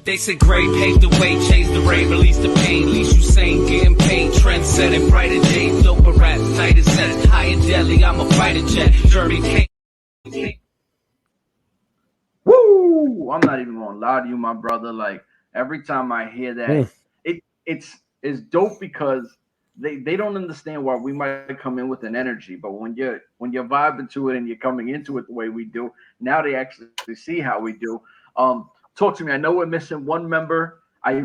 They said Gray paved the way, changed the rain, released the pain, least you sane, getting paid, trend setting, brighter days, doper rap, tighter sets, high in Delhi, I'm a fighter jet, Jeremy Kane. Woo! I'm not even gonna lie to you, my brother. Like every time I hear that, it's dope because they don't understand why we might come in with an energy, but when you're vibing to it and you're coming into it the way we do, now they actually see how we do. Talk to me. I know we're missing one member. I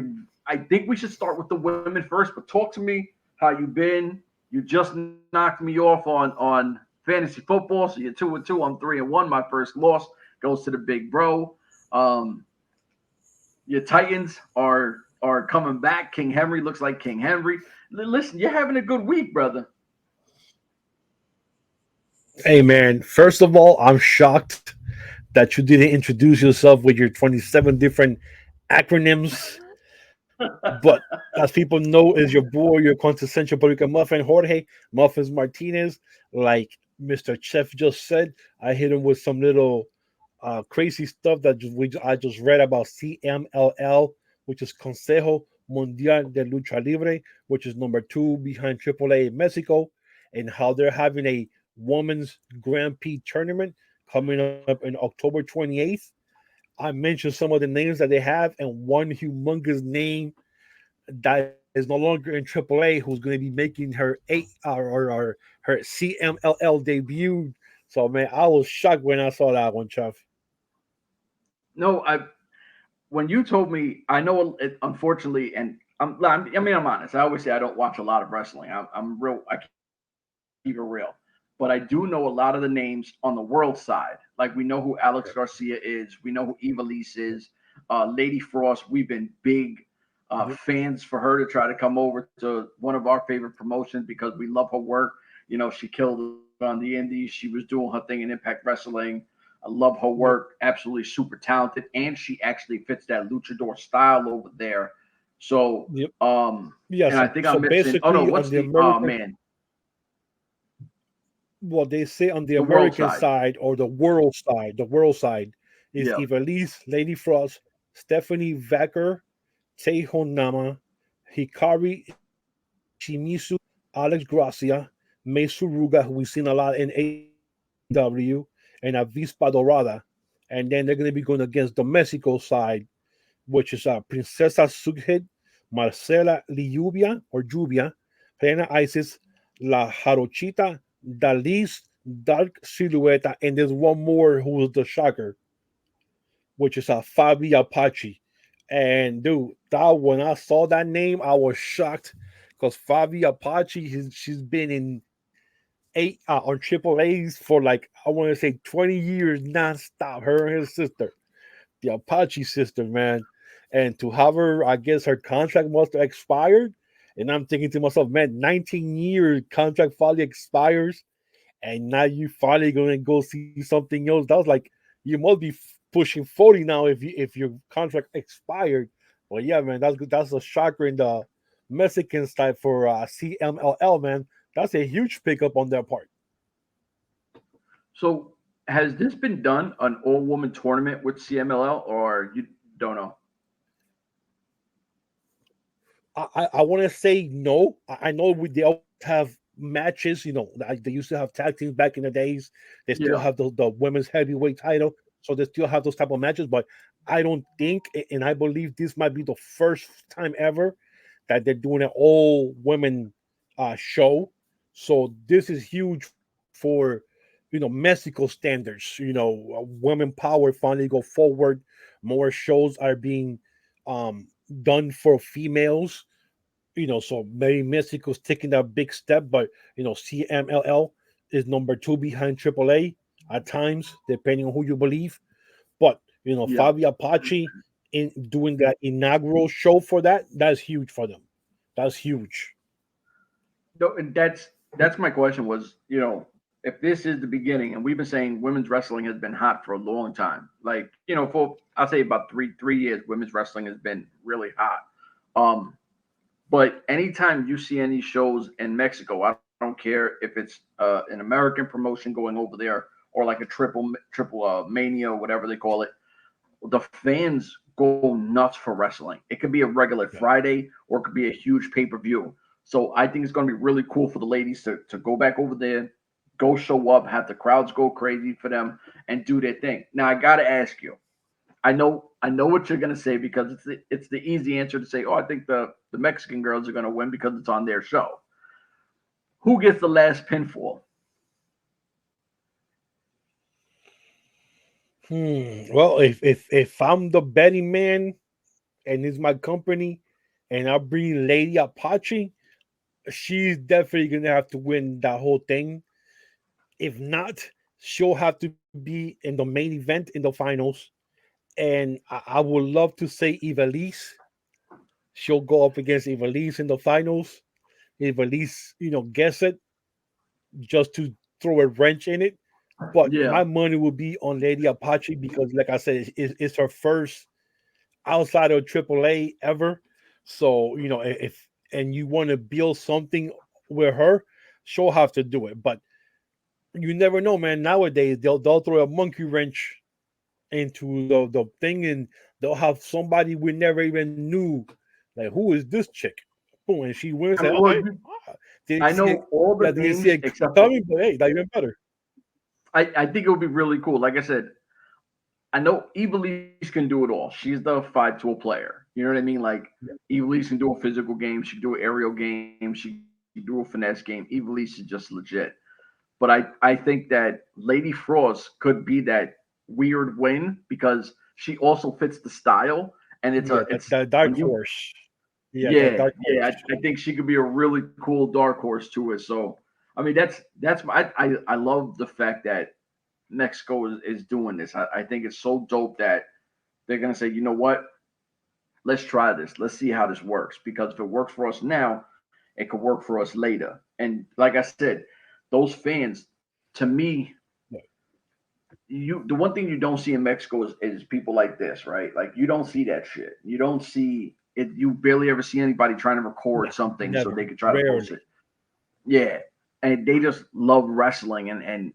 think we should start with the women first, but talk to me how you been. You just knocked me off on fantasy football, so you're 2-2. I'm 3-1. My first loss goes to the big bro. Your Titans are coming back. King Henry looks like King Henry. Listen, you're having a good week, brother. Hey, man. First of all, I'm shocked that you didn't introduce yourself with your 27 different acronyms. But as people know, is your boy, your quintessential Puerto Rican muffin, Jorge Muffins Martinez. Like Mr. Chef just said, I hit him with some little crazy stuff that I just read about CMLL, which is Consejo Mundial de Lucha Libre, which is number 2 behind AAA in Mexico, and how they're having a women's Grand Prix tournament coming up in October 28th. I mentioned some of the names that they have, and one humongous name that is no longer in AAA, who's going to be making her her CMLL debut. So, man, I was shocked when I saw that one, Chuff. No, when you told me, I know it, unfortunately, and I'm honest. I always say I don't watch a lot of wrestling. I'm real. I keep it real. But I do know a lot of the names on the world side. Like we know who Alex Garcia is. We know who Ivelisse is. Lady Frost. We've been big fans for her to try to come over to one of our favorite promotions because we love her work. You know, she killed on the indies. She was doing her thing in Impact Wrestling. I love her work. Absolutely super talented. And she actually fits that luchador style over there. So, and I think I'm missing. Oh, no, what's the man? Well, they say on the American side or the world side is Ivelisse, Lady Frost, Stephanie Vacker, Teijo Nama, Hikari Shimizu, Alex Gracia, Mei Suruga, who we've seen a lot in AEW, and Avispa Dorada. And then they're going to be going against the Mexico side, which is Princesa Sughead, Marcela Lluvia or Lluvia, Reina Isis, La Jarochita, Dalis, Dark Silueta, and there's one more who was the shocker, which is Fabi Apache. And dude, when I saw that name, I was shocked because Fabi Apache, she's been in on Triple A's for like I want to say 20 years nonstop. Her and his sister, the Apache sister, man. And to have her, I guess her contract must have expired. And I'm thinking to myself, man, 19 years contract finally expires, and now you finally gonna go see something else. That was like you must be pushing 40 now if your contract expired. Well, yeah, man, that's a shocker in the Mexican side for CMLL, man. That's a huge pickup on their part. So, has this been done an all-woman tournament with CMLL, or you don't know? I want to say no. I know they all have matches. You know, they used to have tag teams back in the days. They still have the women's heavyweight title, so they still have those type of matches. But I don't think, and I believe this might be the first time ever that they're doing an all-women show. So this is huge for Mexico standards. Women power finally go forward. More shows are being done for females. So maybe Mexico's taking that big step, but CMLL is number 2 behind AAA at times, depending on who you believe. But Fabi Apache in doing that inaugural show for that's huge for them. That's huge. No, and that's my question was, if this is the beginning, and we've been saying women's wrestling has been hot for a long time, like, for I'll say about three years, women's wrestling has been really hot. But anytime you see any shows in Mexico, I don't care if it's an American promotion going over there or like a triple mania, whatever they call it, the fans go nuts for wrestling. It could be a regular Friday or it could be a huge pay-per-view. So I think it's going to be really cool for the ladies to go back over there, go show up, have the crowds go crazy for them, and do their thing. Now I got to ask you. I know what you're going to say because it's the easy answer to say, oh, I think the Mexican girls are going to win because it's on their show. Who gets the last pinfall? Well, if I'm the betting man and it's my company and I bring Lady Apache, she's definitely gonna have to win that whole thing. If not, she'll have to be in the main event in the finals. And I would love to say Ivelisse. She'll go up against Ivelisse in the finals. Ivelisse, gets it just to throw a wrench in it. But Yeah. my money will be on Lady Apache because, like I said, it's her first outside of AAA ever. So, if and you want to build something with her, she'll have to do it. But you never know, man. Nowadays, they'll throw a monkey wrench into the thing, and they'll have somebody we never even knew. Like, who is this chick? Boom, and she wins. I, mean, like, I know all the names except coming, but hey, that even better. I think it would be really cool. Like I said, I know Ivelisse can do it all. She's the 5-tool player. You know what I mean? Like Ivelisse can do a physical game. She can do an aerial game. She can do a finesse game. Ivelisse is just legit. But I think that Lady Frost could be that weird win because she also fits the style, and it's the dark horse. Yeah. I think she could be a really cool dark horse to it. So I mean, that's I love the fact that Mexico is doing this. I think it's so dope that they're gonna say, you know what, let's try this. Let's see how this works. Because if it works for us now, it could work for us later. And like I said, those fans, to me, the one thing you don't see in Mexico is people like this, right? Like you don't see that shit. You don't see it. You barely ever see anybody trying to record something so they could try to post it. Yeah, and they just love wrestling, and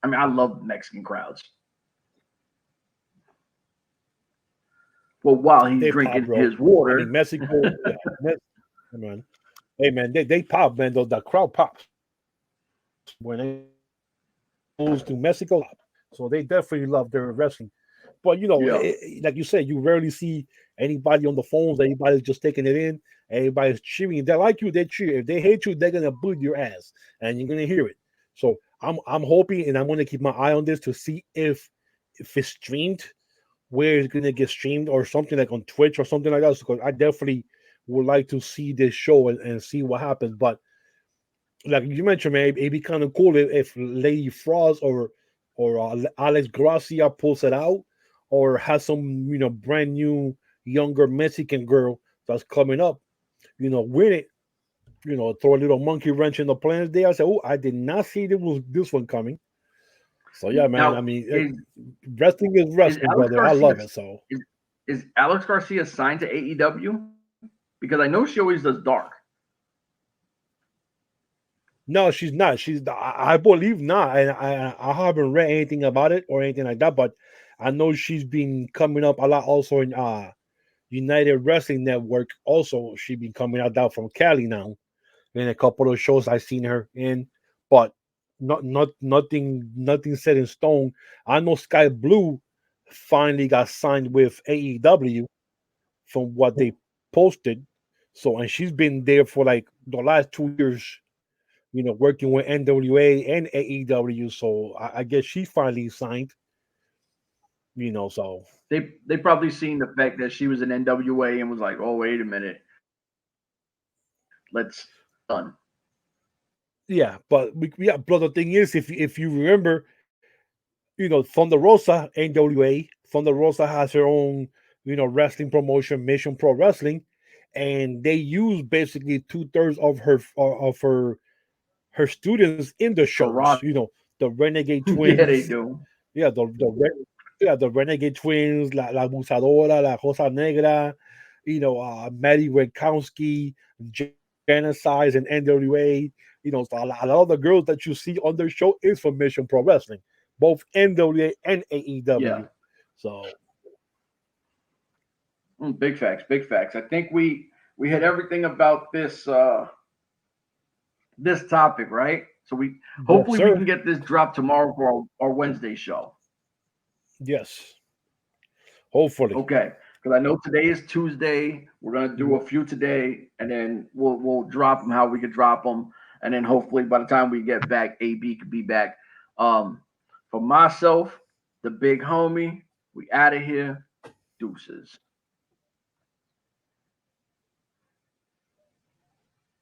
I mean, I love Mexican crowds. Well, while he's drinking his water, I mean, Mexico, man. Hey, man, they pop, man. The crowd pops when they goes to Mexico, so they definitely love their wrestling. But like you said, you rarely see anybody on the phones. Anybody's just taking it in. Everybody's cheering. If they like you, they cheer. If they hate you, they're gonna boot your ass, and you're gonna hear it. So I'm hoping, and I'm gonna keep my eye on this to see if it's streamed, where it's gonna get streamed, or something like on Twitch or something like that. Because I definitely would like to see this show and see what happens. But like you mentioned, man, it'd be kind of cool if Lady Frost or Alex Gracia pulls it out, or has some brand new younger Mexican girl that's coming up, win it, throw a little monkey wrench in the plans there. I said, oh, I did not see this one coming. So yeah, man. Now, I mean, wrestling is wrestling, brother. I love it. So is Alex Garcia signed to AEW? Because I know she always does dark. No, she's not. I believe not. And I haven't read anything about it or anything like that, but I know she's been coming up a lot also in United Wrestling Network. Also, she's been coming out from Cali now in a couple of shows I've seen her in, but nothing set in stone. I know Sky Blue finally got signed with AEW from what they posted. So, and she's been there for like the last 2 years, working with N.W.A and AEW. So I guess she finally signed. So they probably seen the fact that she was in N.W.A and was like, oh, wait a minute, let's done. Yeah, but but the thing is, if you remember, Thunder Rosa, N.W.A, Thunder Rosa has her own wrestling promotion, Mission Pro Wrestling, and they use basically 2/3 of her students in the shows. The Renegade Twins. Yeah, they do. Yeah, the Renegade Twins, la Abusadora, la Rosa Negra, Maddie Winkowski, Genocides, and N.W.A. So a lot of the girls that you see on their show is from Mission Pro Wrestling, both N.W.A and AEW. Yeah. So Big facts, big facts. I think we had everything about this this topic, right? So we hopefully we can get this dropped tomorrow for our Wednesday show. Yes. Hopefully. Okay. Because I know today is Tuesday. We're gonna do a few today, and then we'll drop them how we could drop them, and then hopefully by the time we get back, AB could be back. For myself, the big homie, we out of here. Deuces.